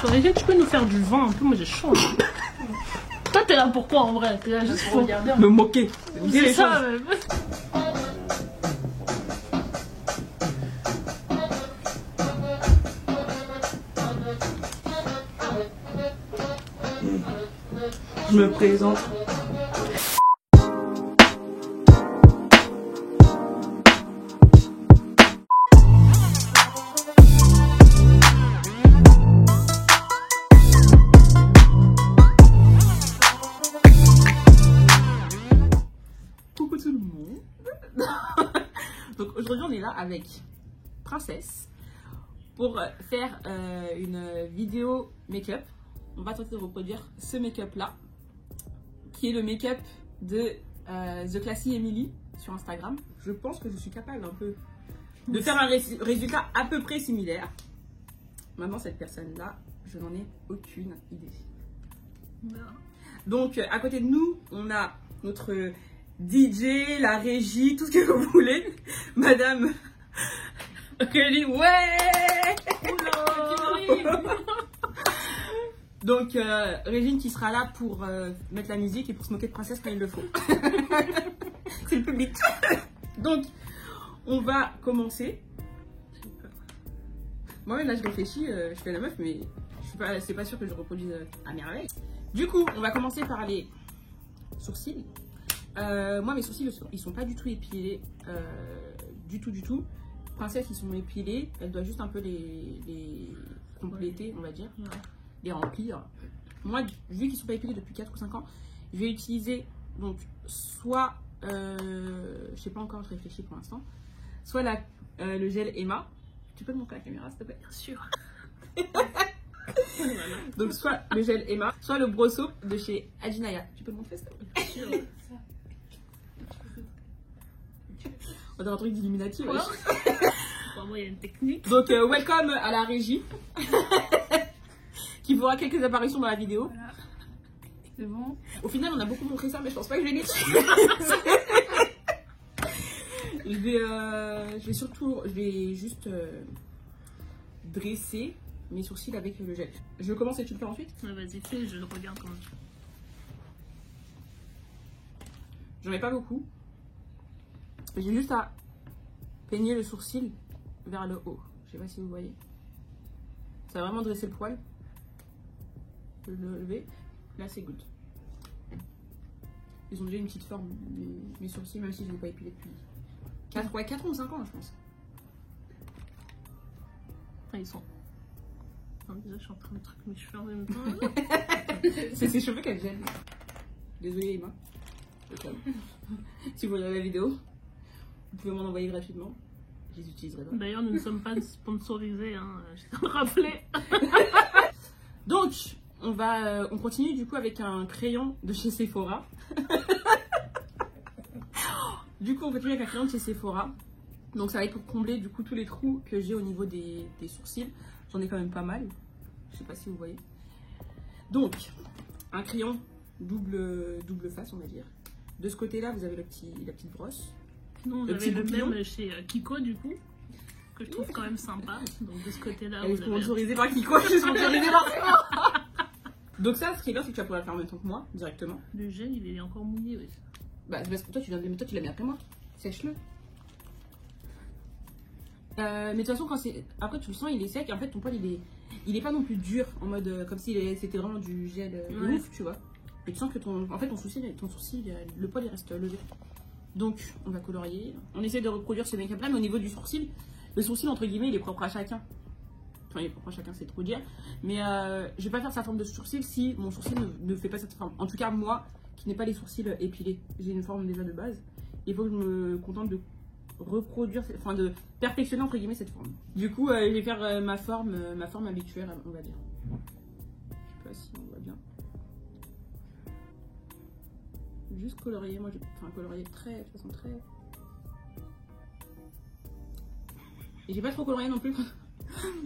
Régine, tu peux nous faire du vin un peu? Moi j'ai chaud. Toi t'es là pourquoi en vrai? T'es là juste pour regarder. Me moquer. C'est ça même. Je me présente. Coucou tout le monde. Donc aujourd'hui on est là avec Princesse pour faire une vidéo make-up. On va tenter de reproduire ce make-up là, qui est le make-up de The Classy Emily sur Instagram. Je pense que je suis capable un peu de faire un résultat à peu près similaire. Maintenant cette personne là, je n'en ai aucune idée. Donc à côté de nous, on a notre DJ, la régie, tout ce que vous voulez. Madame Kelly, ouais. Donc Régine qui sera là pour mettre la musique et pour se moquer de Princesse quand il le faut. C'est le public. Donc on va commencer. Moi-même là je réfléchis, je fais la meuf mais c'est pas sûr que je reproduise à merveille. Du coup on va commencer par les sourcils. Moi mes sourcils ils sont pas du tout épilés, du tout. Princesse ils sont épilés, elle doit juste un peu les compléter on va dire, les remplir. Moi vu qu'ils sont pas épilés depuis 4 ou 5 ans, je vais utiliser donc soit, je sais pas encore, je réfléchis pour l'instant, soit le gel Emma. Tu peux me montrer la caméra s'il te plaît? Bien sûr. Donc soit le gel Emma, soit le brow soap de chez Adinaya. Tu peux le montrer s'il te plaît? Bien sûr. On dirait un truc d'Illuminati. Ouais. Moi il y a une technique. Donc welcome à la régie qui fera quelques apparitions dans la vidéo. Voilà. C'est bon. Au final on a beaucoup montré ça mais je pense pas que je vais les je vais juste dresser mes sourcils avec le gel. Je commence et tu le fais ensuite? Ouais, vas-y fais, je le regarde quand même. J'en ai pas beaucoup. J'ai juste à peigner le sourcil vers le haut. Je sais pas si vous voyez. Ça va vraiment dresser le poil. Je vais le lever. Là c'est good. Ils ont déjà une petite forme, mes sourcils, même si je ne les ai pas épilés depuis 4 ou 5 ans je pense. Ah, ils sont... Non, déjà je suis en train de truc mes cheveux en même temps. C'est ses cheveux qu'elle gêne. Désolée Emma. Si vous regardez la vidéo, vous pouvez m'en envoyer gratuitement. Je les utiliserai pas. D'ailleurs nous ne sommes pas sponsorisés, hein. Je tiens à le rappeler. Donc on continue du coup avec un crayon de chez Sephora. Du coup on continue avec un crayon de chez Sephora. Donc ça va être pour combler du coup tous les trous que j'ai au niveau des sourcils. J'en ai quand même pas mal. Je sais pas si vous voyez. Donc un crayon double face on va dire. De ce côté là vous avez la petite brosse. Non, j'avais le même chez Kiko du coup, que je trouve quand même sympa. Donc de ce côté là elle est sponsorisée par Kiko. Je suis sponsorisée par Donc ça, ce qui est bien, c'est que tu vas pouvoir le faire en même temps que moi, directement. Le gel, il est encore mouillé, oui. Bah, parce que toi, tu l'as mis après moi. Sèche-le. Mais de toute façon, après, tu le sens, il est sec. Et en fait, ton poil, il est pas non plus dur, en mode comme si c'était vraiment du gel de ouf, tu vois. Et tu sens que ton sourcil, le poil, il reste levé. Donc, on va colorier. On essaie de reproduire ce make-up là, mais au niveau du sourcil, le sourcil, entre guillemets, il est propre à chacun. Enfin, il est propre à chacun, c'est trop dire. Mais je vais pas faire sa forme de sourcil si mon sourcil ne fait pas cette forme. En tout cas, moi, qui n'ai pas les sourcils épilés, j'ai une forme déjà de base. Il faut que je me contente de reproduire, enfin de perfectionner entre guillemets cette forme. Du coup, je vais faire ma forme habituelle, on va dire. Je sais pas si on voit bien. Juste colorier, moi, colorier de façon très. Et j'ai pas trop colorié non plus.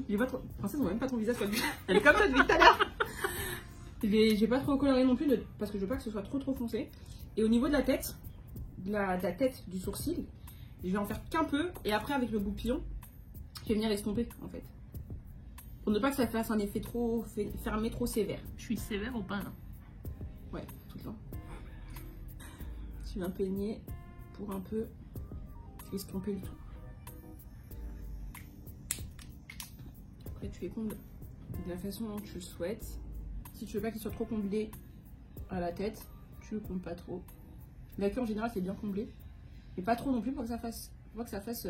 J'ai pas trop. Princesse, on voit même pas ton visage comme ça. Elle est comme ça depuis tout à l'heure. J'ai pas trop colorié non plus parce que je veux pas que ce soit trop foncé. Et au niveau de la tête, du sourcil, je vais en faire qu'un peu. Et après, avec le boupillon, je vais venir l'estomper en fait. pour ne pas que ça fasse un effet trop fermé, trop sévère. Je suis sévère ou pas là? Ouais, tout le temps. Tu viens peigner pour un peu estomper le tout. Après, tu les combles de la façon dont tu le souhaites. Si tu veux pas qu'il soit trop comblé à la tête, tu le combles pas trop. La queue en général, c'est bien comblé. Mais pas trop non plus pour que ça fasse. Pour que ça fasse.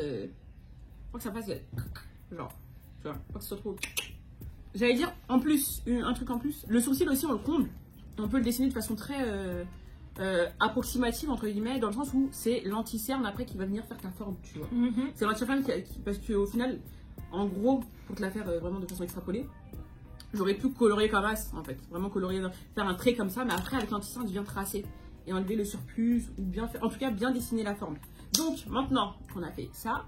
Genre. Tu vois, pas que ce soit trop. J'allais dire, en plus, un truc en plus. Le sourcil aussi, on le comble. On peut le dessiner de façon très approximative, entre guillemets, dans le sens où c'est l'anti-cerne après qui va venir faire ta forme, tu vois. C'est l'anti-cerne parce qu'au final, en gros, pour te la faire vraiment de façon extrapolée, j'aurais pu colorier comme as, en fait. Vraiment colorier, faire un trait comme ça, mais après, avec l'anti-cerne, je viens tracer et enlever le surplus, ou bien faire, en tout cas, bien dessiner la forme. Donc, maintenant qu'on a fait ça,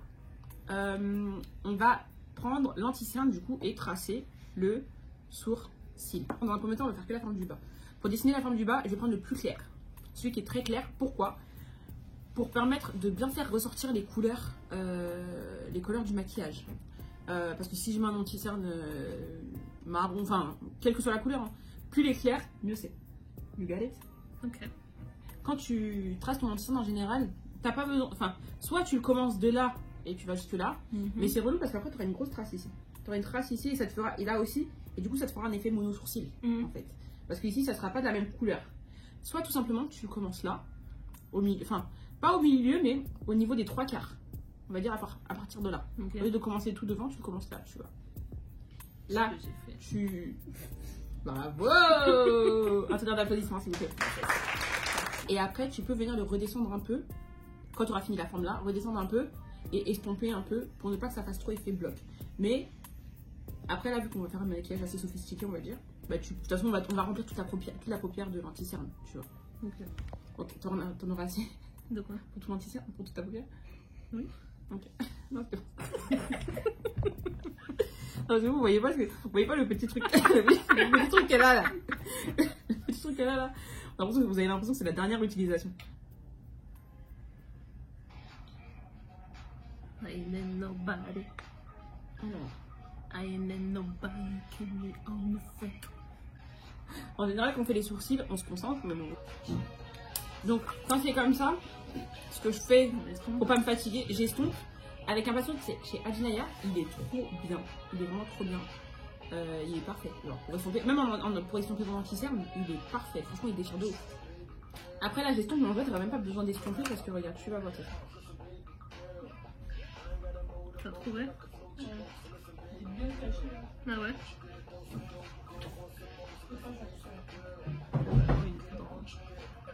on va prendre l'anti-cerne, du coup, et tracer le sourcil. Dans un premier temps, on va faire que la forme du bas. Pour dessiner la forme du bas, je vais prendre le plus clair. Celui qui est très clair. Pourquoi? Pour permettre de bien faire ressortir les couleurs du maquillage. Parce que si je mets un anti-cerne marron, enfin, quelle que soit la couleur, hein, plus il est clair, mieux c'est. You got it? Ok. Quand tu traces ton anti-cerne en général, t'as pas besoin. Enfin, soit tu le commences de là et tu vas jusque là, mais c'est relou parce qu'après tu auras une grosse trace ici. Tu auras une trace ici et ça te fera. Et là aussi, et du coup ça te fera un effet mono-sourcil en fait. Parce qu'ici ça sera pas de la même couleur. Soit tout simplement tu commences là, au milieu, enfin pas au milieu mais au niveau des 3/4. On va dire à partir de là. Okay. Au lieu de commencer tout devant, tu le commences là, tu vois. Là, tu. Bravo! Un tonnerre d'applaudissements s'il vous plaît. Et après tu peux venir le redescendre un peu. Quand tu auras fini la forme là, redescendre un peu et estomper un peu pour ne pas que ça fasse trop effet bloc. Mais après là, vu qu'on va faire un maquillage assez sophistiqué, on va dire, bah de toute façon on va remplir toute la paupière de l'anti-cerne, tu vois. Ok, t'en auras assez. De quoi? Pour tout l'anti-cerne, pour toute ta paupière? Oui. Ok. Non, c'est non, vous voyez pas le petit truc, le petit truc qu'elle a là. Le petit truc qu'elle a là. Vous avez l'impression que c'est la dernière utilisation. I ain't nobody. I ain't nobody can me on the fuck. En général, quand on fait les sourcils, on se concentre, mais bon. Donc, quand c'est comme ça, ce que je fais, pour pas me fatiguer, j'estompe. Avec un patient qui est chez Adinaya, il est trop bien. Il est vraiment trop bien. Il est parfait. Alors, pour estomper, même pour estomper mon anti-cerne, il est parfait. Franchement, il déchire de ouf. Après, là, j'estompe, mais en fait, t'auras même pas besoin d'estomper parce que regarde, tu vas voir ça. T'as trouvé? Ah ouais?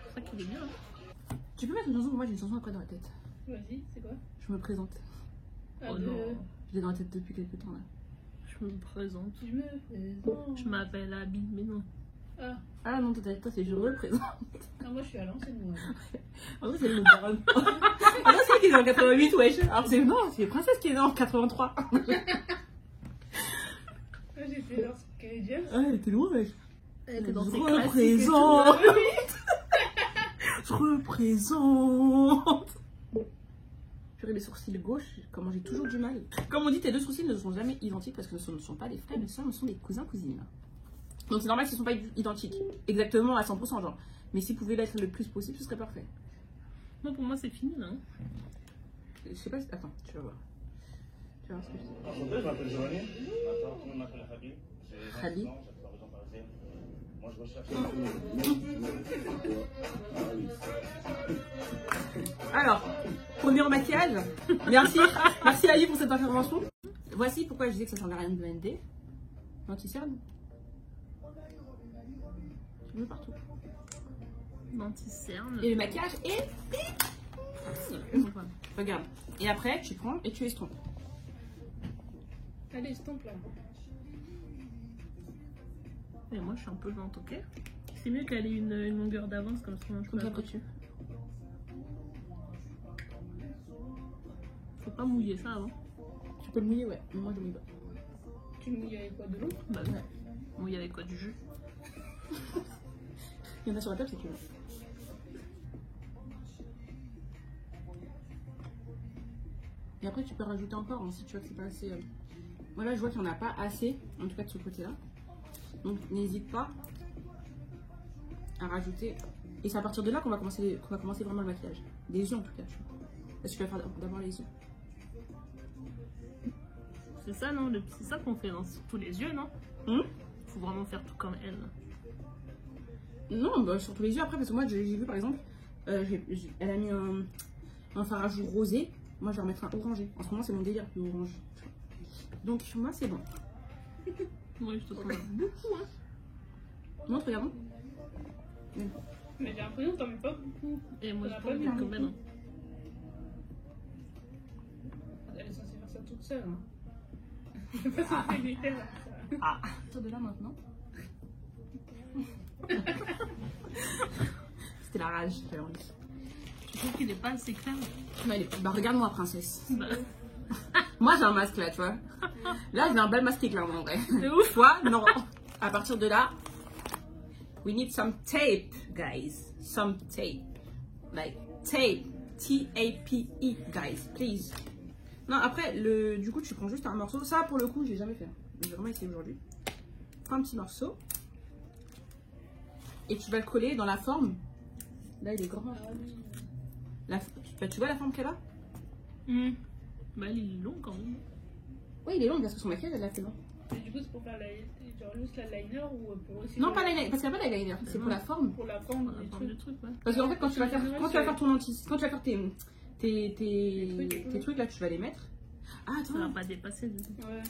C'est ça qu'il est bien. Hein. Tu peux mettre une chanson, moi j'ai une chanson après dans la tête. Vas-y, c'est quoi? Je me présente. Oh non. Je l'ai dans la tête depuis quelques temps là. Je me présente. Je m'appelle Abby, mais non. Ah non, toi c'est je représente. Ah, moi je suis à l'ancienne, moi. En vrai, c'est le baron. Ah non, c'est elle qui est en 88, wesh. Alors c'est Princesse qui est née en 83. J'ai fait leur canadienne. Ah, elle était loin, wesh. Elle était dans Je ses représente. Je représente. Purée, les sourcils gauche, comment j'ai toujours du mal. Comme on dit, tes deux sourcils ne sont jamais identiques parce que ce ne sont pas des frères, mais ce sont des cousins-cousines. Donc c'est normal s'ils ne sont pas identiques, exactement à 100%, genre. Mais s'ils pouvaient l'être le plus possible, ce serait parfait. Moi, pour moi, c'est fini, là. Je sais pas si... Attends, tu vas voir. Tu vas voir ce que je dis. Enchanté, je m'appelle Joanie. Attends, je m'appelle Habib. J'ai 26 Habib. ans, j'habite en région parisienne. Moi, je recherche... Alors, premier maquillage. Merci Ali pour cette intervention. Voici pourquoi je disais que ça servait à rien de blender. L'anti-cerne. Je mets partout. L'anti-cerne. Et le maquillage est... Regarde. Et après, tu prends et tu estompes. Allez, estompe là. Et moi, je suis un peu lente, ok? C'est mieux qu'elle ait une longueur d'avance, comme ça, je peux la dessus. Faut pas mouiller ça avant. Tu peux le mouiller, ouais. Moi, je mouille pas. Tu mouilles avec quoi, de l'eau? Bah ouais. Mouiller avec quoi? Du jus? Il y en a sur la table si tu veux. Et après, tu peux rajouter encore hein, si tu vois que c'est pas assez. Voilà, je vois qu'il n'y en a pas assez, en tout cas de ce côté-là. Donc n'hésite pas à rajouter. Et c'est à partir de là qu'on va commencer vraiment le maquillage. Des yeux en tout cas. Parce que tu vas faire d'abord les yeux. C'est ça, non? C'est ça qu'on fait dans tous les yeux, non? Faut vraiment faire tout comme elle. Non, bah, surtout les yeux après, parce que moi j'ai vu par exemple, elle a mis un fard à joues rosé. Moi je vais remettre un orangé. En ce moment c'est mon délire, le orange. Donc moi c'est bon. Oui, je te prends beaucoup, hein. Montre, regarde. Mais j'ai l'impression que t'en mets pas beaucoup. Et moi, T'en as je pas prends mis beaucoup beaucoup. maintenant. Elle est censée faire ça toute seule. Hein. Je sais pas si c'est militaire. Ah, partir de là maintenant. C'était la rage, j'avais envie. Je trouve qu'il est pas assez clair. Bah regarde-moi princesse. Bah, Moi j'ai un masque là, tu vois. Là j'ai un bel masque clairement en vrai. c'est ouf. Toi, non. À partir de là, we need some tape, guys. Some tape. Like tape. T-A-P-E, guys. Please. Non, après, du coup, tu prends juste un morceau. Ça, pour le coup, j'ai jamais fait. J'ai vraiment essayé aujourd'hui. Prends un petit morceau. Et tu vas le coller dans la forme. Là, il est grand. Bah, tu vois la forme qu'elle a? Bah, il est long quand même. Oui, il est long parce que son maquillage, elle l'a fait long. Et du coup, c'est pour faire genre juste l'eyeliner ou pour aussi. Non, pas l'eyeliner, parce qu'il n'y a pas d'eyeliner. C'est pour la forme. Pour la forme La des forme trucs. du truc, ouais. Parce qu'en fait, quand tu vas faire ton anti, quand tu vas faire tes trucs. trucs là, tu vas les mettre. Ah, Ça va attends. pas dépasser du coup. Ouais.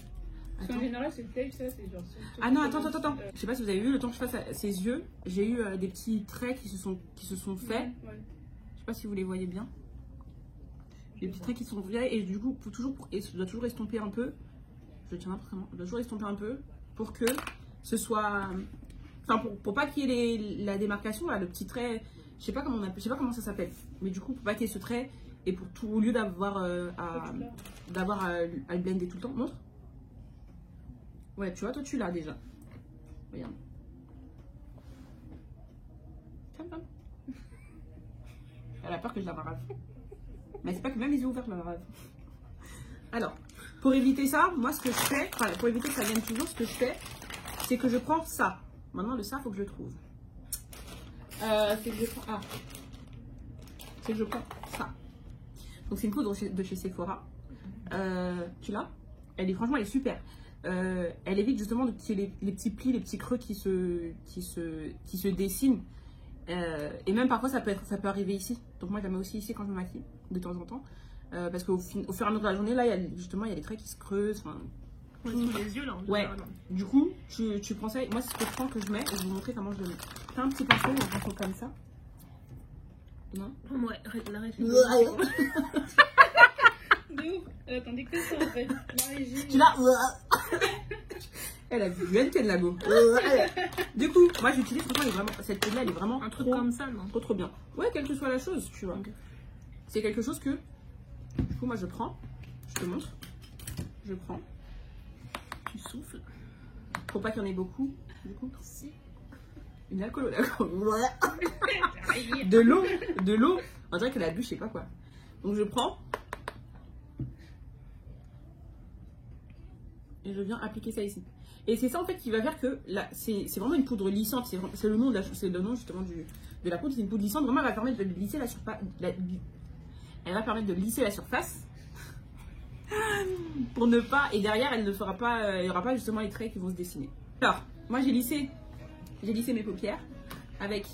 Parce qu'en Attends. général, c'est le tape, ça, c'est genre. Ah non, attends. Je sais pas si vous avez vu, le temps que je fasse ses yeux, j'ai eu des petits traits qui se sont faits. Ouais. Je sais pas si vous les voyez bien. Des petits traits qui sont faits et du coup, je dois toujours estomper un peu. Je tiens n'importe comment. Je dois toujours estomper un peu pour que ce soit. Enfin, pour pas qu'il y ait la démarcation, là, le petit trait. Je sais pas comment ça s'appelle. Mais du coup, pour pas qu'il y ait ce trait et pour tout, au lieu d'avoir à le blender tout le temps. Montre. Ouais, tu vois, toi tu l'as déjà. Regarde. Calme. Elle a peur que je la rave. Mais c'est pas que même les yeux ouverts, je la rave. Alors, pour éviter ça, moi ce que je fais, enfin pour éviter que ça vienne toujours, ce que je fais, c'est que je prends ça. Maintenant, le ça, faut que je le trouve. C'est que je prends. Ah. C'est que je prends ça. Donc, c'est une poudre de chez Sephora. Tu l'as? Franchement, elle est super. Elle évite justement qu'il y ait les petits plis, les petits creux qui se dessinent. Et même parfois, ça peut arriver ici. Donc, moi, je la mets aussi ici quand je me maquille, de temps en temps. Parce qu'au fur et à mesure de la journée, là, il y a des traits qui se creusent. Ouais, sous les yeux là. Ouais. Du coup, tu prends ça. Moi, c'est ce que je prends, que je mets. Et je vais vous montrer comment je le mets. Fais un petit pinceau, un pinceau comme ça. Non. Ouais, la régie. De ouf. Elle attendait que ça en fait. La régie. Tu l'as. Elle a vu de la go. Du coup, moi, j'utilise. Franchement, cette poudre-là, elle est vraiment Un truc trop, comme ça, non? trop bien. Ouais, quelle que soit la chose, tu vois. Ok. C'est quelque chose que. Du coup, moi, je prends. Je te montre. Je prends. Tu souffles. Faut pas qu'il y en ait beaucoup. Du coup. Si. Une alcool. De l'eau. On dirait qu'elle a bu, je sais pas quoi. Donc je prends. Et je viens appliquer ça ici. Et c'est ça en fait qui va faire que là, c'est vraiment une poudre lissante. C'est le nom justement de la poudre. C'est une poudre lissante. Vraiment, elle va permettre de lisser la surface. Elle va permettre de lisser la surface. Pour ne pas. Et derrière, elle ne fera pas. Il n'y aura pas justement les traits qui vont se dessiner. Alors, moi j'ai lissé mes paupières avec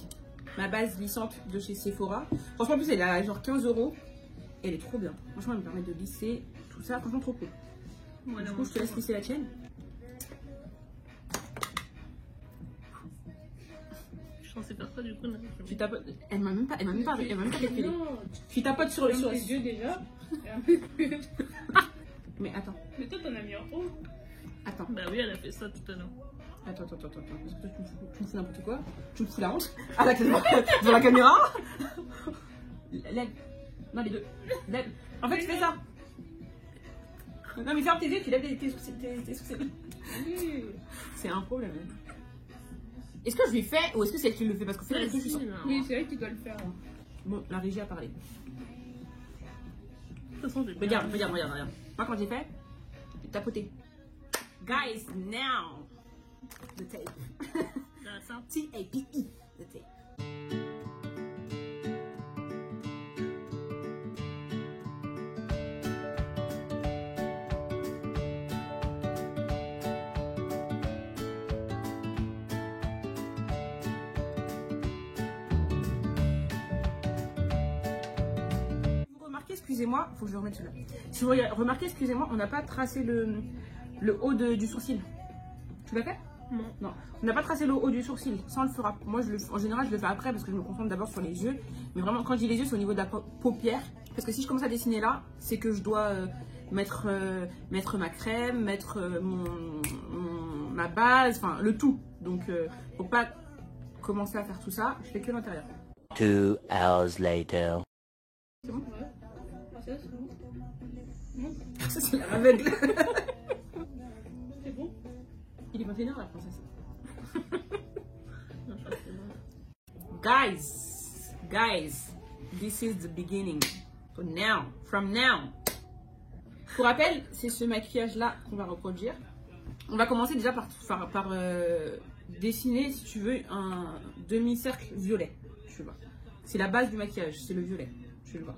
ma base lissante de chez Sephora. Franchement, en plus, elle a genre 15 €. Et elle est trop bien. Franchement, elle me permet de lisser tout ça. Franchement, trop cool. Ouais, Du coup, je te laisse lisser la tienne. Je pensais faire quoi du coup? Tu tapotes. Elle m'a même pas calculé. Non, Tu tapotes sur le sur sur. tes yeux déjà. Et un peu plus. Mais attends. Mais toi, t'en as mis en haut. Attends. Bah oui, elle a fait ça tout à l'heure. Attends. Parce que toi, tu me fous n'importe quoi. Tu me fous la honte. Ah, là, devant la caméra. Lève. Non, les deux. Lève. En fait, tu fais ça. Non, mais ferme tes yeux, tu lèves tes sourcils. Oui. C'est un problème. Est-ce que je lui fais ou est-ce que c'est elle qui le fait? Parce que c'est elle qui je sens. Oui, c'est elle qui doit le faire. Hein. Bon, la régie a parlé. De toute façon, j'ai Regarde. Moi, quand j'ai fait, j'ai tapoté. Guys, now the tape. That's up. T-A-P-E, the tape. Excusez-moi, faut que je remette celui-là. Si vous remarquez, excusez-moi, on n'a pas tracé le haut du sourcil. Tu l'as fait? Non. Non. On n'a pas tracé le haut du sourcil. Ça, on le fera. Moi, en général, je le fais après parce que je me concentre d'abord sur les yeux. Mais vraiment, quand je dis les yeux, c'est au niveau de la paupière. Parce que si je commence à dessiner là, c'est que je dois mettre ma crème, mettre ma base, enfin, le tout. Donc, pour pas commencer à faire tout ça, je fais que l'intérieur. 2 hours later. C'est bon? Ouais. Ça, c'est bon. Ça, c'est l'aveugle. C'est bon. Il est 21h la princesse. Non, je crois que c'est bon. Guys, this is the beginning. From now. Pour rappel, c'est ce maquillage-là qu'on va reproduire. On va commencer déjà par dessiner, si tu veux, un demi-cercle violet. Tu vois. C'est la base du maquillage, c'est le violet. Tu le vois.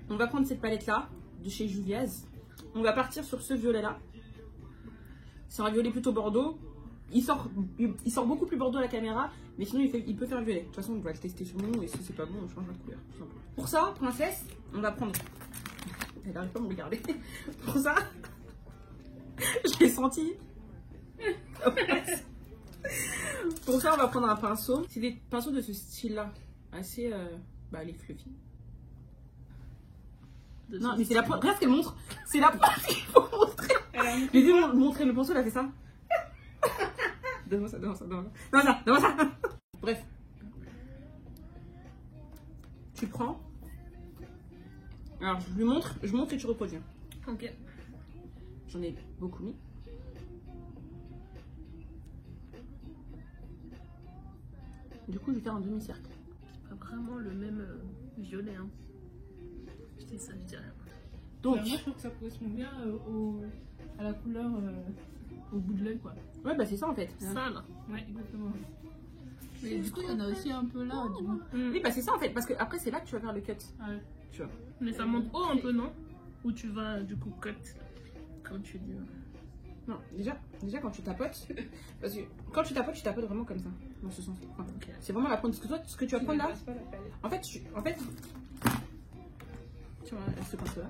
On va prendre cette palette-là, de chez Juvia's. On va partir sur ce violet-là. C'est un violet plutôt bordeaux. Il sort beaucoup plus bordeaux à la caméra, mais sinon il peut faire violet. De toute façon, on va le tester sur nous et si c'est pas bon, on change la couleur. Tout simplement. Pour ça, princesse, on va prendre. Elle n'arrive pas à me regarder. Pour ça, je l'ai senti. Pour ça, on va prendre un pinceau. C'est des pinceaux de ce style-là, assez, les fluffy. Non, mais c'est la preuve. Regarde ce qu'elle montre. C'est la preuve qu'il faut montrer. J'ai dû montrer le pinceau, elle a fait ça. Donne-moi ça. Bref. Tu prends. Alors, je montre et tu reproduis. Ok. J'en ai beaucoup mis. Du coup, je vais faire un demi-cercle. C'est pas vraiment le même violet, hein. Je dis ça, je dis rien. Donc, Moi, je trouve que ça correspond bien à la couleur au bout de l'œil, quoi. ouais, bah c'est ça en fait. Ça, là. Ouais, exactement. Mais du coup, il y en a aussi un peu là, du coup. Oui, bah c'est ça en fait, parce que après c'est là que tu vas faire le cut. Ouais. Tu vois. Mais ça monte haut un peu, non? Ou tu vas, du coup, cut, comme tu dis. Non, déjà quand tu tapotes, parce que quand tu tapotes vraiment comme ça, dans ce sens. Enfin, Ok. c'est vraiment la pointe. Ce que tu vas prendre là, Passe pas la palette. en fait, tu vois, ce pinceau-là.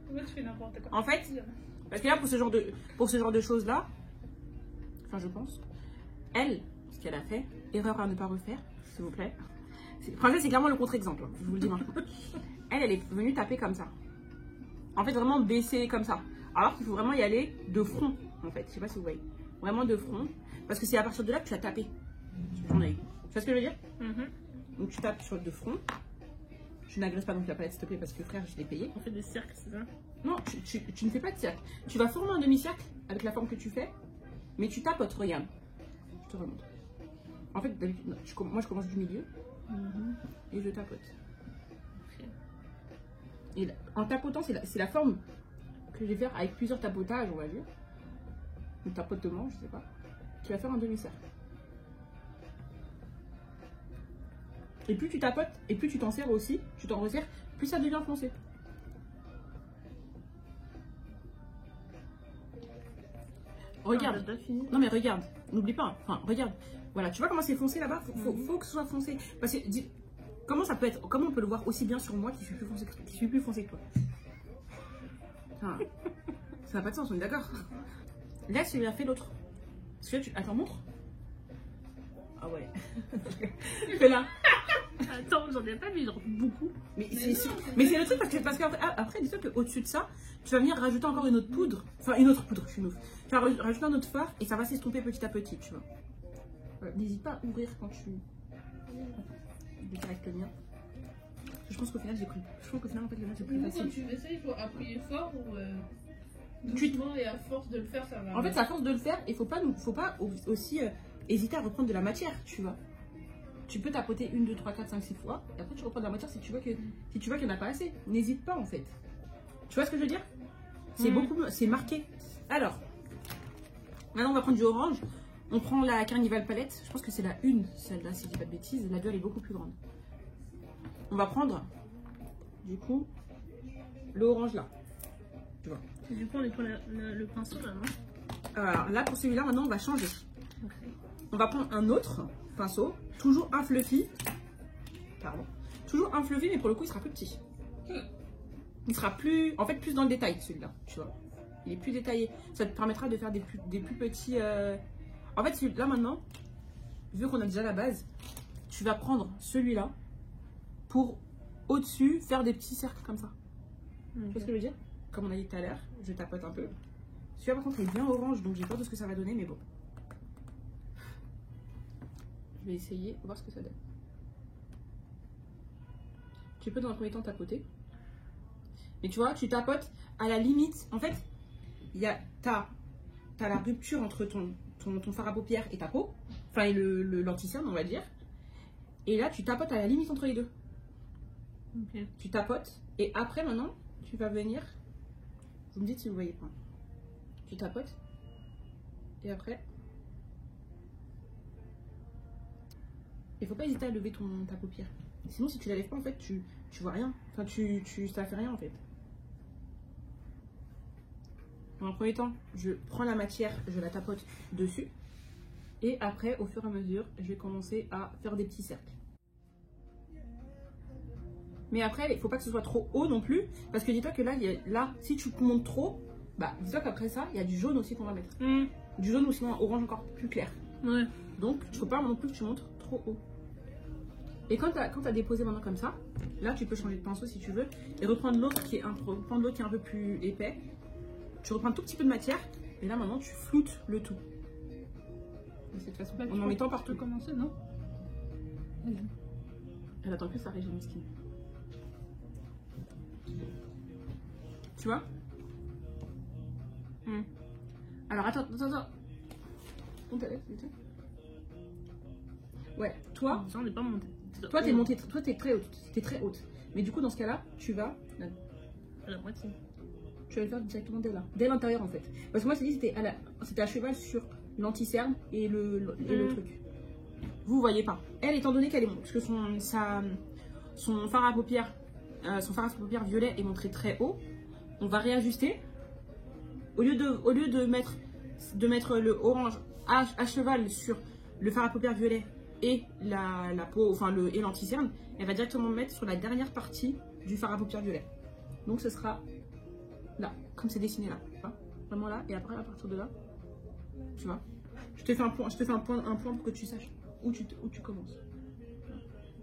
Pourquoi tu fais n'importe quoi? En fait, parce que là, pour ce genre de choses là, enfin je pense, elle, ce qu'elle a fait, erreur à ne pas refaire, s'il vous plaît. Princesse, c'est clairement le contre-exemple, hein, je vous le dis maintenant. Elle est venue taper comme ça. En fait, vraiment baisser comme ça. Alors qu'il faut vraiment y aller de front, en fait. Je sais pas si vous voyez. Vraiment de front. Parce que c'est à partir de là que tu as tapé sur ton œil. Tu vois ce que je veux dire? Donc tu tapes sur de front. Je n'agresse pas donc la palette, s'il te plaît, parce que frère, je l'ai payé. On fait des cercles, c'est ça? Non, tu ne fais pas de cercle. Tu vas former un demi-cercle avec la forme que tu fais, mais tu tapotes, regarde. Je te remonte. En fait, d'habitude, moi je commence du milieu et je tapote. Ok. Et là, en tapotant, c'est la forme que je vais faire avec plusieurs tapotages, on va dire. Ou tapotement, je sais pas. Tu vas faire un demi-cercle. Et plus tu tapotes, et plus tu t'en sers aussi, tu t'en resserres, plus ça devient foncé. Regarde. Non mais regarde, n'oublie pas. Enfin, regarde. Voilà, tu vois comment c'est foncé là-bas? Faut que ce soit foncé. Parce que comment on peut le voir aussi bien sur moi qui suis plus foncé que toi? Enfin, ça n'a pas de sens, on est d'accord? Là, tu lui as fait l'autre. Parce que attends, montre. Ah ouais. Fais-la. Attends, j'en ai pas mis genre beaucoup. Mais c'est le truc parce qu'après, dis-toi qu'au-dessus de ça, tu vas venir rajouter encore une autre poudre. Enfin, une autre poudre, je suis une ouf. Tu vas rajouter un autre fard et ça va s'estomper petit à petit, tu vois. N'hésite pas à ouvrir quand tu. Direct le mien. Je pense qu'au final, j'ai pris. Je pense qu'au final, en fait, le mien, c'est plus Quand facile. tu fais ça, il faut appuyer fort ou doucement et à force de le faire, ça va. En fait, c'est à force de le faire et faut pas aussi hésiter à reprendre de la matière, tu vois. Tu peux tapoter 1, 2, 3, 4, 5, 6 fois et après tu reprends de la matière si tu vois qu'il n'y en a pas assez. N'hésite pas en fait. Tu vois ce que je veux dire? C'est beaucoup, c'est marqué. Alors, maintenant on va prendre du orange. On prend la Carnival palette. Je pense que c'est la 1, celle-là, si je dis pas de bêtises. La 2, elle est beaucoup plus grande. On va prendre, du coup, le orange là. Tu vois. Et du coup, on est pour le pinceau là, non? Alors là, pour celui-là, maintenant, on va changer. Okay. On va prendre un autre pinceau, toujours un fluffy. Pardon. Toujours un fluffy, mais pour le coup, il sera plus petit. Il sera plus, en fait, plus dans le détail, celui-là, tu vois. Il est plus détaillé. Ça te permettra de faire des plus petits... En fait, celui-là, maintenant, vu qu'on a déjà la base, tu vas prendre celui-là pour, au-dessus, faire des petits cercles comme ça. Okay. Tu vois ce que je veux dire? Comme on a dit tout à l'heure, je tapote un peu. Celui-là, par contre, est bien orange, donc j'ai peur de ce que ça va donner, mais bon. Je vais essayer, voir ce que ça donne. Tu peux dans un premier temps tapoter. Mais tu vois, tu tapotes à la limite. En fait, t'as la rupture entre ton fard à paupières et ta peau. Enfin, et l'anti-cerne, on va dire. Et là, tu tapotes à la limite entre les deux. Okay. Tu tapotes. Et après, maintenant, tu vas venir. Vous me dites si vous voyez pas. Tu tapotes. Et après. Il faut pas hésiter à lever ta paupière. Sinon, si tu la lèves pas, en fait, tu vois rien. Enfin, ça fait rien, en fait. Dans le premier temps, je prends la matière, je la tapote dessus. Et après, au fur et à mesure, je vais commencer à faire des petits cercles. Mais après, il ne faut pas que ce soit trop haut non plus. Parce que dis-toi que là, si tu montes trop, bah, dis-toi qu'après ça, il y a du jaune aussi qu'on va mettre. Du jaune ou sinon un orange encore plus clair. Ouais. Donc, il ne faut pas non plus que tu montes trop haut. Et quand tu as déposé maintenant comme ça, là, tu peux changer de pinceau si tu veux. Et reprendre l'autre qui est un peu plus épais. Tu reprends un tout petit peu de matière. Et là, maintenant, tu floutes le tout. De cette façon. Bah, en mettant partout. Tu peux commencer, non? Vas-y. Elle attend que ça régime skin. Tu vois? Alors, attends. On t'a laissé, ouais, toi, Ça, on n'est pas monté. toi t'es montée, toi t'es très haute. Mais du coup, dans ce cas-là, tu vas À la moitié. tu vas le faire directement dès l'intérieur en fait. Parce que moi, c'était à cheval sur l'anti-cerne et le truc. Vous voyez pas. Elle, étant donné qu'elle est parce que son fard à paupières, violet est montré très haut, on va réajuster. Au lieu de mettre le orange à cheval sur le fard à paupières violet et la peau, enfin et l'anti-cerne, elle va directement mettre sur la dernière partie du fard à paupières violet. Donc ce sera là, comme c'est dessiné là, tu vois, vraiment là, et après à partir de là, tu vois, je te fais un point pour que tu saches où tu commences.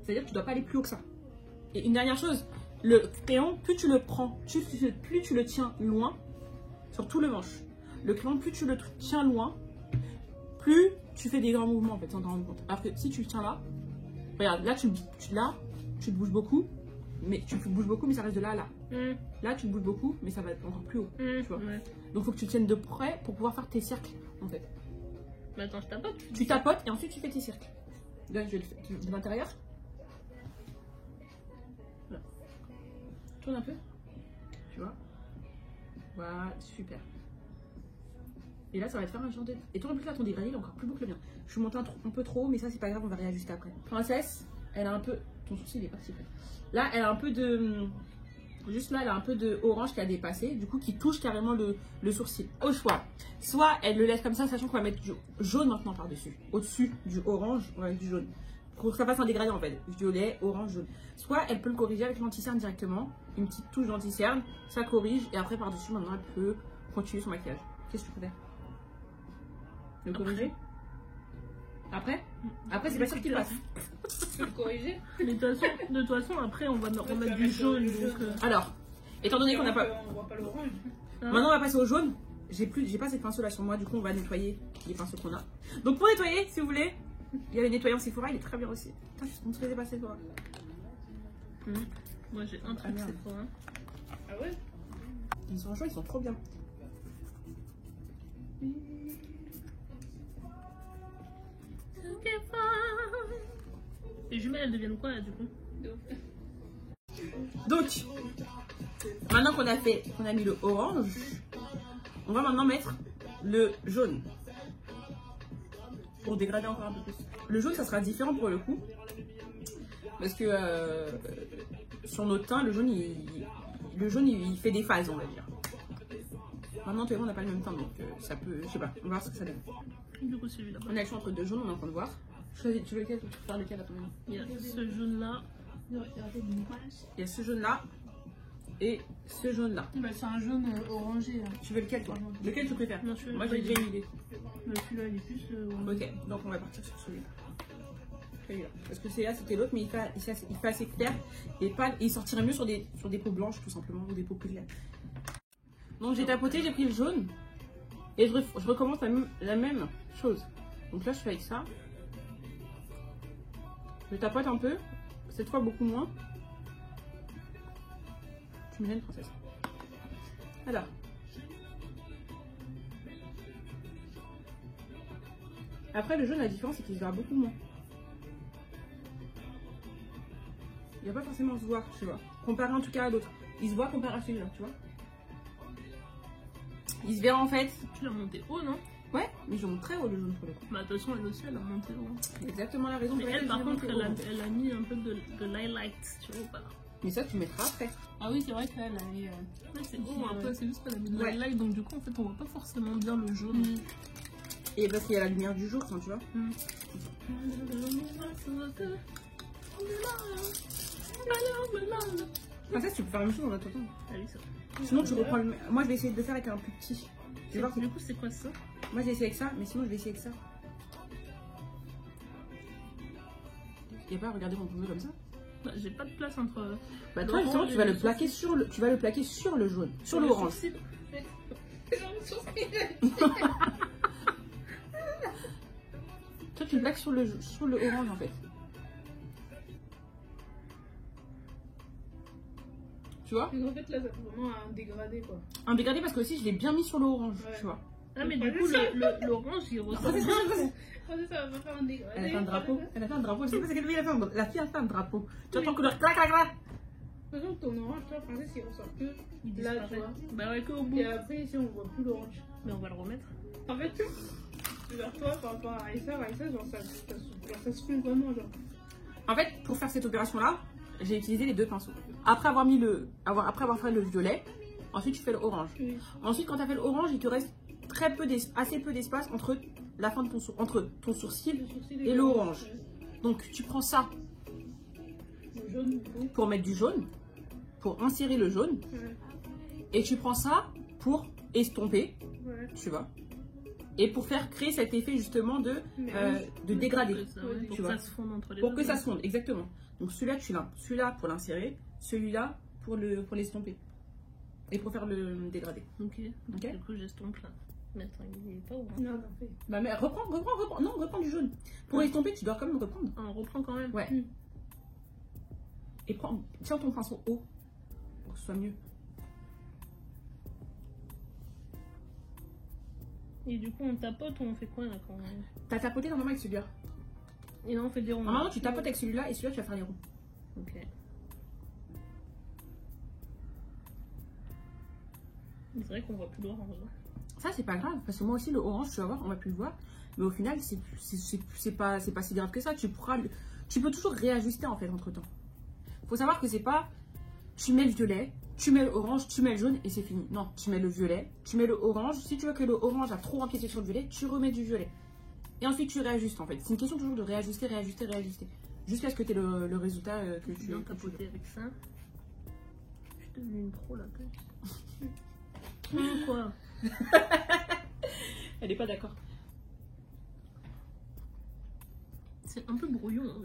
C'est-à-dire que tu dois pas aller plus haut que ça. Et une dernière chose, le crayon, plus tu le prends, plus tu le tiens loin, sur tout le manche. Le crayon, plus tu le tiens loin, plus tu fais des grands mouvements en fait, sans t'en rendre compte. Alors que si tu le tiens là, regarde, là tu te bouges beaucoup, mais ça reste de là à là. Là tu te bouges beaucoup, mais ça va être encore plus haut, tu vois. Ouais. Donc faut que tu te tiennes de près pour pouvoir faire tes cercles en fait. Mais attends, je tapote. Tu tapotes et ensuite tu fais tes cercles. Là je vais le faire de l'intérieur. Voilà. Tourne un peu. Tu vois. Voilà, super. Et là, ça va te faire un genre de... Et toi, en plus, là, ton dégradé, il est encore plus beau que le mien. Je suis montée un peu trop haut, mais ça, c'est pas grave, on va réajuster après. Princesse, elle a un peu... Ton sourcil, il est pas si près. Là, elle a un peu de... Juste là, elle a un peu de orange qui a dépassé, du coup, qui touche carrément le sourcil. Au choix. Soit elle le laisse comme ça, sachant qu'on va mettre du jaune maintenant par-dessus. Au-dessus du orange, on va mettre du jaune. Pour que ça fasse un dégradé, en fait. Violet, orange, jaune. Soit elle peut le corriger avec l'anti-cerne directement. Une petite touche d'anti-cerne, ça corrige. Et après, par-dessus, maintenant, elle peut continuer son maquillage. Qu'est-ce que tu préfères? Le corriger? Après, c'est pas sûr qu'il passe. Tu peux le corriger? Mais de toute façon, après, on va remettre du jaune. Donc, Alors, étant donné qu'on n'a pas... On voit pas l'orange. Maintenant, on va passer au jaune. J'ai pas ces pinceaux là sur moi, du coup, on va nettoyer les pinceaux qu'on a. Donc, pour nettoyer, si vous voulez, il y a le nettoyant Sephora, il est très bien aussi. Putain, on se faisait pas Sephora. moi, j'ai un truc, merde. c'est fort. Hein. Ah ouais? Ils sont chauds, ils sont trop bien. Les jumelles, elles deviennent quoi là du coup? Donc, maintenant qu'on a mis le orange, On va maintenant mettre le jaune. Pour dégrader encore un peu plus. Le jaune, ça sera différent pour le coup. Parce que sur notre teint, le jaune, il fait des phases, on va dire. Maintenant, tout le monde n'a pas le même teint, donc ça peut... Je sais pas, on va voir ce que ça donne. Du coup, celui-là. On a le choix entre deux jaunes, on est en train de voir. Tu veux lequel? Tu préfères lequel à ton avis? Il y a ce jaune-là. Il y a ce jaune-là et ce jaune-là. Bah, c'est un jaune orangé. Là. Tu veux lequel, toi? Lequel tu préfères? Non, celui-là. Moi, j'ai déjà une idée. Celui-là, il est plus. Ok, donc on va partir sur celui-là. Celui-là. Parce que celui-là, c'était l'autre, mais il fait assez clair. Et il sortirait mieux sur des peaux blanches, tout simplement, ou des peaux plus claires. Donc j'ai tapoté, j'ai pris le jaune. Et je recommence la même chose. Donc là, je fais avec ça. Je tapote un peu. Cette fois, beaucoup moins. Tu me gênes, princesse. Alors. Après, le jaune, la différence, c'est qu'il se verra beaucoup moins. Il ne va pas forcément se voir, tu vois. Comparé en tout cas à l'autre. Il se voit comparé à celui-là, tu vois. Il se verra en fait. Tu l'as monté haut, non? Ouais, mais je monte très haut le jaune pour le coup. Bah, de toute façon, elle aussi, elle a monté haut. Exactement la raison Mais pour elle, laquelle par je l'ai contre, monté haut. elle a mis un peu de l'highlight, tu vois ou pas? Mais ça, tu mettras après. Ah oui, c'est vrai que là, elle a mis. Ouais, c'est haut un peu, c'est juste qu'elle a mis de Ouais. l'highlight, donc du coup, en fait, on voit pas forcément bien le jaune. Et parce qu'il y a la lumière du jour, tu vois. Princesse, tu peux faire la même chose en attendant. Ah oui, ça. Sinon, tu reprends le. Moi, je vais essayer de le faire avec un plus petit. Je vais voir si- Du coup, c'est quoi ça? Moi, j'ai essayé avec ça, mais sinon, je vais essayer avec ça. Il n'y a pas à regarder mon poulet comme ça. Bah, j'ai pas de place entre. Bah, toi, justement, tu vas le plaquer sur le. Tu vas le plaquer sur le jaune, sur l'orange. Toi, tu le plaques sur le orange en fait. Tu vois? En fait, là, ça fait vraiment un dégradé, quoi. Un dégradé parce que aussi, je l'ai bien mis sur l'orange, Ouais. tu vois. Ah, mais du coup, l'orange, il ressort bien. Ça va faire un dégradé. Elle a fait un drapeau. Elle a fait un drapeau. Je sais pas ce qu'elle veut. La fille a fait un drapeau. Tu entends couleur clac clac clac. De toute façon, ton orange, toi, Princesse, il ressort que Il là, tu disparaît. vois. Bah, ouais, qu'au bout. Et après, ici, on voit plus l'orange. Mais on va le remettre. En fait, vers toi, par rapport à Aïssa, genre, ça se fait vraiment, genre. En fait, pour faire cette opération-là, j'ai utilisé les deux pinceaux. Après avoir mis après avoir fait le violet, ensuite tu fais le orange. Oui. Ensuite, quand tu as fait le orange, il te reste assez peu d'espace entre la fin de entre ton sourcil Le sourcil et l'orange. Donc tu prends ça Le jaune, du coup. pour mettre du jaune, pour insérer le jaune, Ouais. et tu prends ça pour estomper, Ouais. tu vois, et pour faire créer cet effet justement de dégradé. Pour que ça, ouais, pour tu que vois. ça se fonde entre les Pour deux. que ça se fonde, exactement. Donc celui-là, tu l'as. Celui-là pour l'insérer, celui-là pour l'estomper. Et pour faire le dégradé. Ok. Ok. Du coup, j'estompe là. Mais attends, il est pas où? Non, t'en fais. Bah mais reprends. Non, reprends du jaune. Pour estomper, tu dois quand même reprendre. Ah, on reprend quand même. Ouais. Et tiens ton pinceau haut pour que ce soit mieux. Et du coup, on tapote ou on fait quoi là quand T'as tapoté normalement avec celui-là. Et là, on fait des ronds. Normalement, tu tapotes avec celui-là et celui-là, tu vas faire les ronds. Ok. C'est vrai qu'on voit plus l'orange. Ça, c'est pas grave, parce que moi aussi, le orange, tu vas voir, on va plus le voir. Mais au final, c'est pas si grave que ça. Tu peux toujours réajuster en fait entre temps. Faut savoir que c'est pas tu mets le violet, tu mets le orange, tu mets le jaune et c'est fini. Non, tu mets le violet, tu mets le orange. Si tu vois que le orange a trop empiété sur le violet, tu remets du violet. Et ensuite, tu réajustes en fait. C'est une question toujours de réajuster. Jusqu'à ce que tu aies le résultat que tu Bien que tu veux. tapoter avec ça. Je suis devenue une pro là, peut-être. Quoi? Elle est pas d'accord. C'est un peu brouillon. Hein,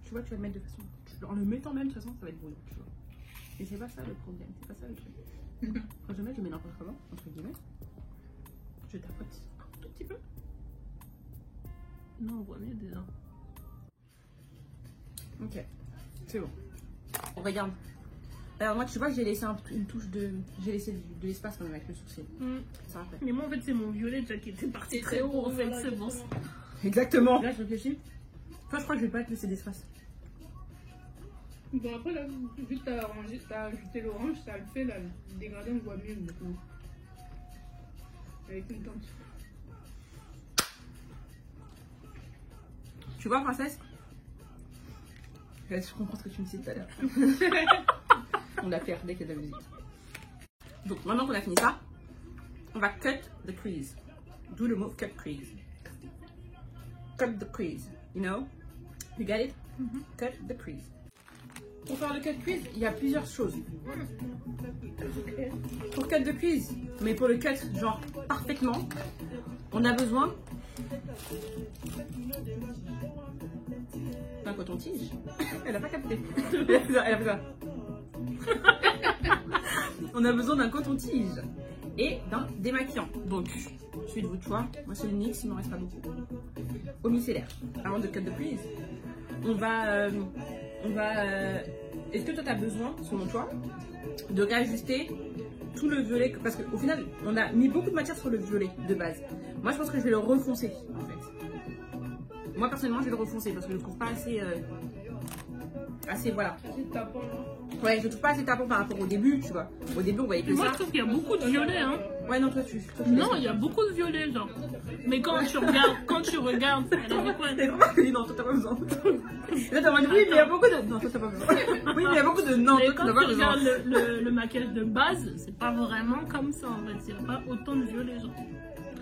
Tu vois, tu vas le mettre de façon. En le mettant même, de toute façon, ça va être brouillon. Tu vois. Et c'est pas ça le problème. C'est pas ça le truc. Quand je mets n'importe comment, entre guillemets. Je tapote un tout petit peu. non, on voit mieux déjà. Ok, c'est bon. On regarde. Alors moi, tu vois, j'ai laissé une touche de... J'ai laissé de l'espace quand même avec le sourcil. Ça va après. Mais moi, en fait, c'est mon violet déjà qui était parti très haut. En fait, c'est bon. Exactement. Là, je réfléchis. Toi, je crois que je vais pas te laisser d'espace. Bon, après, là, vu que t'as ajouté l'orange, ça le fait, là, le dégradé, on voit mieux maintenant. Avec une tente. Tu vois, princesse? Je comprends ce que tu me disais tout à l'heure. On l'a fait dès qu'il y a de la musique. Donc, maintenant qu'on a fini ça, on va cut the crease. D'où le mot cut crease. Cut the crease, you know? You get it? Cut the crease. Pour faire le cut crease, il y a plusieurs choses. Pour cut the crease, mais pour le cut, genre, parfaitement, on a besoin d'un coton-tige. Elle a pas capté. Elle a fait ça, elle a fait ça. On a besoin d'un coton-tige et d'un démaquillant. Donc, celui de votre choix. Moi, c'est le NYX, il m'en reste pas beaucoup. Au micellaire. Avant de cut the crease, on va est-ce que toi, tu as besoin, selon toi, de réajuster tout le violet? Parce qu'au final, on a mis beaucoup de matière sur le violet de base. Moi, je pense que je vais le refoncer, en fait. Moi, personnellement, je vais le refoncer parce que je le trouve pas assez... assez, voilà. Ouais, je le trouve pas assez tapant par rapport au début, tu vois. Au début, on voyait que Moi, ça. je trouve qu'il y a beaucoup de violet, hein. Ouais, non, toi, Non, il y a beaucoup de violet, genre. Mais quand tu regardes, elle a dit quoi? C'est vraiment que non, toi, t'as pas besoin. Là, t'as dit, oui, mais il y a beaucoup de... Non, toi, t'as pas besoin. Oui, mais il y a beaucoup de... Non, Mais toi, quand t'as pas tu besoin. regardes le maquillage de base, c'est pas vraiment comme ça, en fait. Il n'y a pas autant de violet, genre.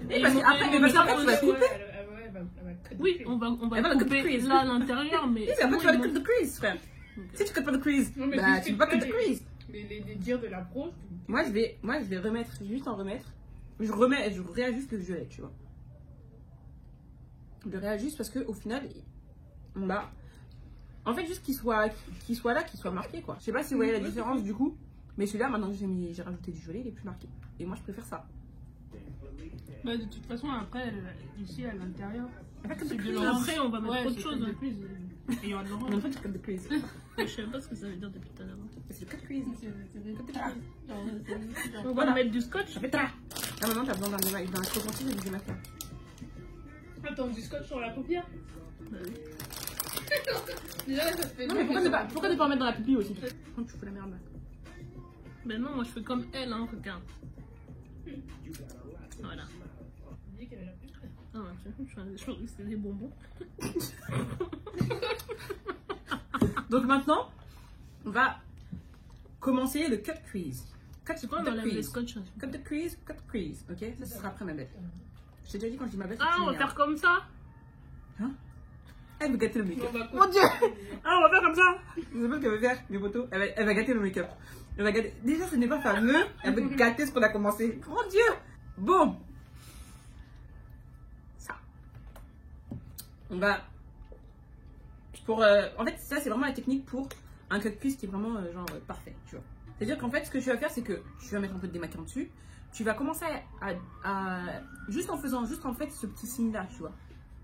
Et parce qu'après, tu vas couper. Oui, on va Elle va le cut the couper crease. là à l'intérieur, mais... Oui, mais après, tu vas le cut the crease, frère. Si tu cut pas the crease, Non, mais bah, si tu peux pas c'est cut the pas crease. Les dires de la pro, Moi, je vais remettre, juste en remettre. Je réajuste le violet, tu vois. Je le réajuste parce qu'au final, on va. En fait, juste qu'il soit là, qu'il soit marqué, quoi. Je sais pas si vous voyez la différence du coup, mais celui-là, maintenant que j'ai rajouté du violet, il est plus marqué. Et moi, je préfère ça. bah, de toute façon, après, ici à l'intérieur, C'est de Après, on va mettre ouais, autre c'est chose. cut the crease. Et il y aura de l'orange. Mais en fait, tu cut the crease. Je sais pas ce que ça veut dire depuis tout à l'heure. C'est le cut crease. On va Voilà. mettre du scotch. Ça fait ta. Là, maintenant, t'as besoin d'un coton-tige et du démaquillant. Attends, du scotch sur la paupière. Bah oui. Déjà, ça te fait. Non, mais pourquoi ne pas en mettre dans la pupille aussi? Oh, tu fous la merde là. Ben non, moi je fais comme elle, hein, regarde. Voilà. Dis qu'elle a la plus. Ah ouais, je crois que c'était des bonbons. Donc maintenant, on va commencer le cut crease. C'est quoi, on enlève les scotch? Cut the crease, ok? Ça, ce sera après ma bête. Je t'ai déjà dit quand je dis ma bête. Ah, on va faire comme ça? Elle veut gâter le make-up. On va Mon dieu! Ah, on va faire comme ça! Je sais pas ce qu'elle veut faire, mes potos. Elle va gâter le make-up. Elle va gâter. Déjà, ce n'est pas fameux. Elle veut gâter ce qu'on a commencé. Mon dieu! Bon! Ça. On va. En fait, ça, c'est vraiment la technique pour un cut crease qui est vraiment parfait, tu vois. C'est-à-dire qu'en fait, ce que tu vas faire, c'est que tu vas mettre un peu de démaquillant dessus. Tu vas commencer juste en faisant en fait ce petit signe là, tu vois.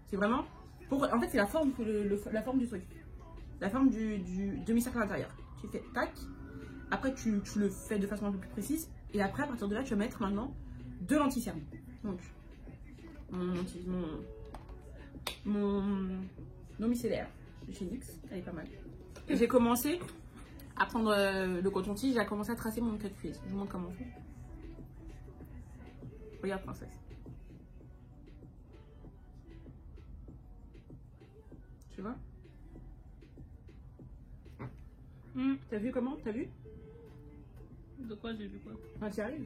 C'est vraiment en fait c'est la forme la forme du truc, la forme du demi-cercle à l'intérieur. Tu fais tac, après tu le fais de façon un peu plus précise et après à partir de là tu vas mettre maintenant de l'anti-cerne. Donc mon micellaire de chez NYX, elle est pas mal. J'ai commencé à prendre le coton-tige, j'ai commencé à tracer mon cut crease. Je vous montre comment on fait. Regarde, princesse. Tu vois? T'as vu comment? T'as vu? De quoi j'ai vu quoi? Ah, tu arrives.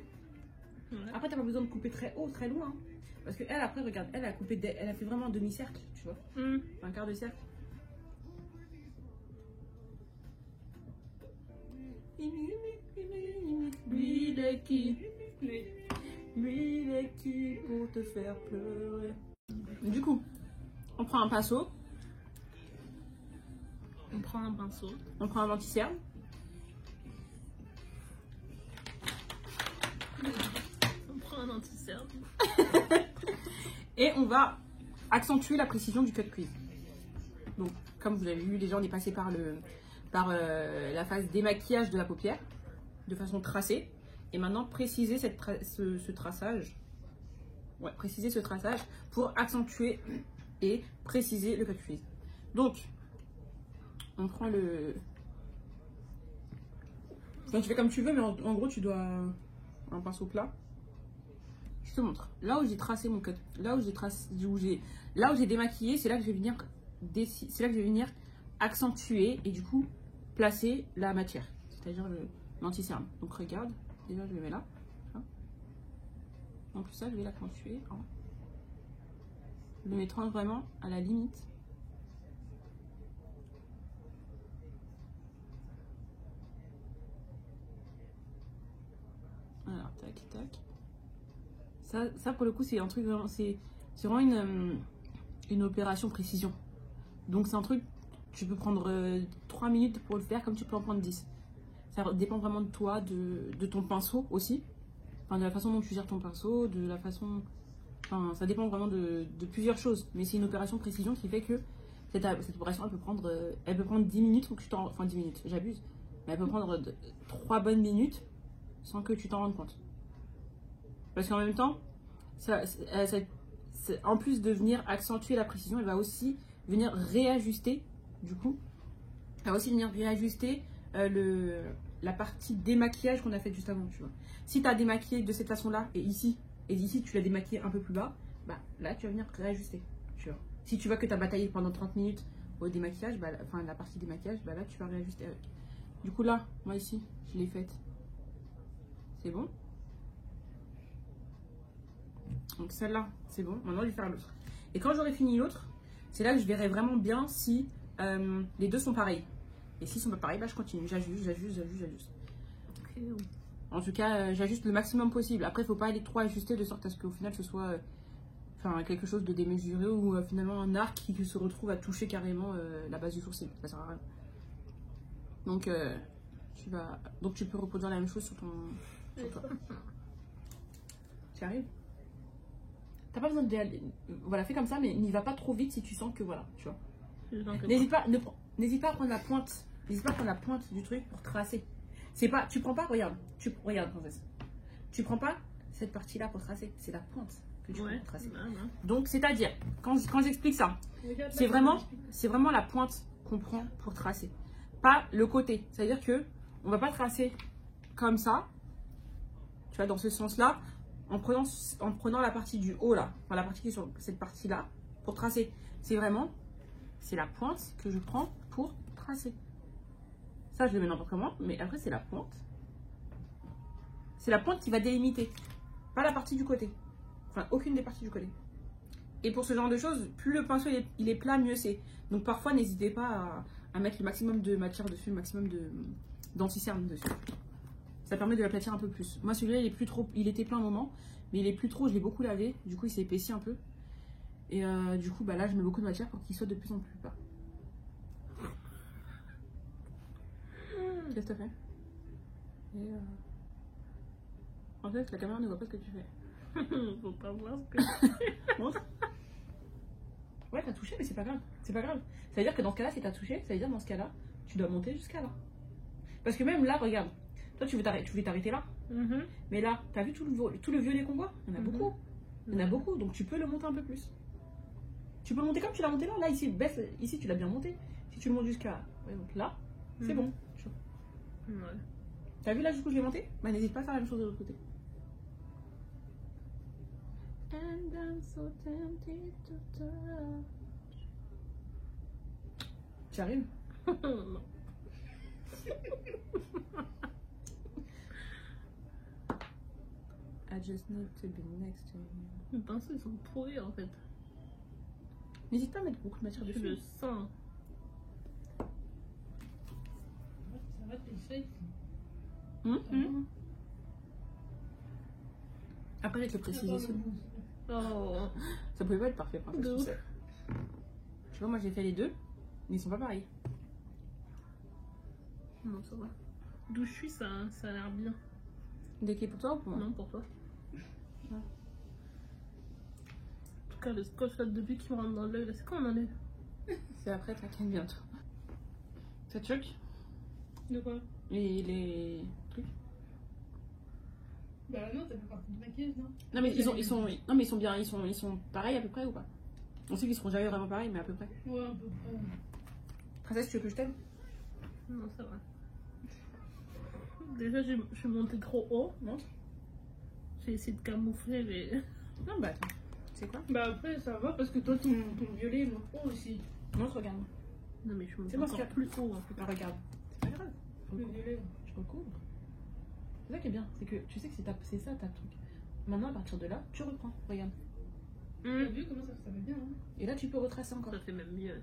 Ouais. Après, t'as pas besoin de couper très haut, très loin. Hein. Parce qu'elle, après, regarde, elle a coupé, elle a fait vraiment un demi-cercle, tu vois? Un quart de cercle. Lui, il est qui? Lui, il est qui pour te faire pleurer? Du coup, on prend un pinceau. On prend un pinceau. On prend un anti-cerne. On prend un anti-cerne. Et on va accentuer la précision du cut crease. Donc, comme vous l'avez vu, déjà on est passé par la phase démaquillage de la paupière de façon tracée. Et maintenant, préciser ce traçage. Ouais, préciser ce traçage pour accentuer et préciser le cut crease. Donc, on prend Enfin, tu fais comme tu veux, mais en gros, tu dois un pinceau plat. Je te montre. Là où j'ai tracé mon cut, là où j'ai tracé, là où j'ai démaquillé, c'est là que je vais venir c'est là que je vais venir accentuer et du coup placer la matière, c'est-à-dire l'anti-cerne. Donc regarde, déjà je le mets là. En plus ça, je vais l'accentuer en le mettant vraiment à la limite. Alors, tac, tac. Ça pour le coup, c'est un truc vraiment, c'est vraiment une opération précision. Donc c'est un truc, tu peux prendre 3 minutes pour le faire comme tu peux en prendre 10. Ça dépend vraiment de toi, de ton pinceau aussi. Enfin, de la façon dont tu gères ton pinceau, de la façon... Enfin, ça dépend vraiment de plusieurs choses. Mais c'est une opération précision qui fait que cette opération, elle peut prendre 10 minutes ou que tu t'en... Enfin, 10 minutes, j'abuse. Mais elle peut prendre 3 bonnes minutes sans que tu t'en rendes compte. Parce qu'en même temps, en plus de venir accentuer la précision, elle va aussi venir réajuster, du coup. Elle va aussi venir réajuster la partie démaquillage qu'on a fait juste avant, tu vois. Si tu as démaquillé de cette façon-là, et ici tu l'as démaquillé un peu plus bas, bah là tu vas venir réajuster, tu vois. Si tu vois que tu as bataillé pendant 30 minutes au démaquillage, bah, enfin la partie démaquillage, bah là tu vas réajuster avec. Du coup là, moi ici, je l'ai faite. C'est bon. Donc celle-là, c'est bon. Maintenant je vais faire l'autre. Et quand j'aurai fini l'autre, c'est là que je verrai vraiment bien si les deux sont pareils. Et s'ils sont pas pareils, bah je continue. J'ajuste. Okay. En tout cas, j'ajuste le maximum possible. Après, il faut pas aller trop ajuster de sorte à ce qu'au final, ce soit quelque chose de démesuré ou finalement un arc qui se retrouve à toucher carrément la base du sourcil. Ça sert à rien. Donc, tu peux reproduire la même chose sur toi. Tu arrives? T'as pas besoin de... Voilà, fais comme ça, mais n'y va pas trop vite si tu sens que voilà, tu vois. N'hésite pas à prendre la pointe. N'hésite pas à prendre la pointe du truc pour tracer. C'est pas... Tu prends pas... Regarde, princesse. Tu prends pas cette partie-là pour tracer. C'est la pointe que tu prends pour tracer. Donc, c'est-à-dire, quand j'explique ça, c'est vraiment la pointe qu'on prend pour tracer. Pas le côté. C'est-à-dire que on va pas tracer comme ça. Tu vois, dans ce sens-là. En prenant la partie du haut là, enfin la partie qui est sur cette partie là, pour tracer. C'est la pointe que je prends pour tracer. Ça, je le mets n'importe comment, mais après, c'est la pointe. C'est la pointe qui va délimiter, pas la partie du côté. Enfin, aucune des parties du côté. Et pour ce genre de choses, plus le pinceau il est plat, mieux c'est. Donc parfois, n'hésitez pas à mettre le maximum de matière dessus, le maximum d'anti-cerne dessus. Ça permet de l'aplatir un peu plus. Moi, celui-là, il est plus trop. Il était plein un moment, mais il est plus trop. Je l'ai beaucoup lavé. Du coup, il s'est épaissi un peu. Et du coup, bah là, je mets beaucoup de matière pour qu'il soit de plus en plus plat. Qu'est-ce que t'as fait? Et en fait, la caméra ne voit pas ce que tu fais. Faut pas voir ce que tu fais. Montre. Ouais, t'as touché, mais c'est pas grave. C'est pas grave. Ça veut dire que dans ce cas-là, si t'as touché, ça veut dire dans ce cas-là, tu dois monter jusqu'à là. Parce que même là, regarde. Toi, tu veux t'arrêter là. Mais là, t'as vu tout le violet qu'on voit? Il y en a beaucoup. Il y en a beaucoup, donc tu peux le monter un peu plus. Tu peux le monter comme tu l'as monté là. Là, ici, ici tu l'as bien monté. Si tu le montes jusqu'à là, c'est bon. Ouais. T'as vu là, jusqu'où je l'ai monté? Bah, n'hésite pas à faire la même chose de l'autre côté. And I'm so tempted to touch. Tu arrives? Non. I just need to be next to you. Les pinceaux ils sont pourris en fait. N'hésite pas à mettre beaucoup de matière Je dessus. le sens. Ça va, t'es safe. Après, avec le précision, Oh. ça pouvait pas être parfait. Princesse, tu sais. Tu vois, moi j'ai fait les deux, mais ils sont pas pareils. Non, ça va. D'où je suis, ça a l'air bien. Déqué pour toi ou pour moi? Non, pour toi. Ouais. En tout cas, le scotch là, depuis qu'il me rentre dans l'œil, là, c'est quand on en est? C'est après, t'inquiète bientôt. Ça te choque? De quoi? Et les trucs? Bah non, t'as pas partie de maquillage, non? Non mais ils sont bien, ils sont pareils à peu près ou pas? On sait qu'ils seront jamais vraiment pareils, mais à peu près. Ouais, à peu près. Princesse, tu veux que je t'aime? Non, ça va. Déjà, je suis montée trop haut. Non. J'ai essayé de camoufler les. Non, bah attends. C'est quoi? Bah après, ça va parce que toi, ton violet est haut aussi. Montre, regarde. Non, mais je suis montée C'est moi encore qui a- plus haut en fait. Ah, regarde. C'est pas grave. Le violet. Je recouvre. C'est ça qui est bien, c'est que tu sais que c'est ça ta truc. Maintenant, à partir de là, tu reprends. Regarde. T'as vu comment ça va bien, hein? Et là, tu peux retracer encore. Ça fait même mieux.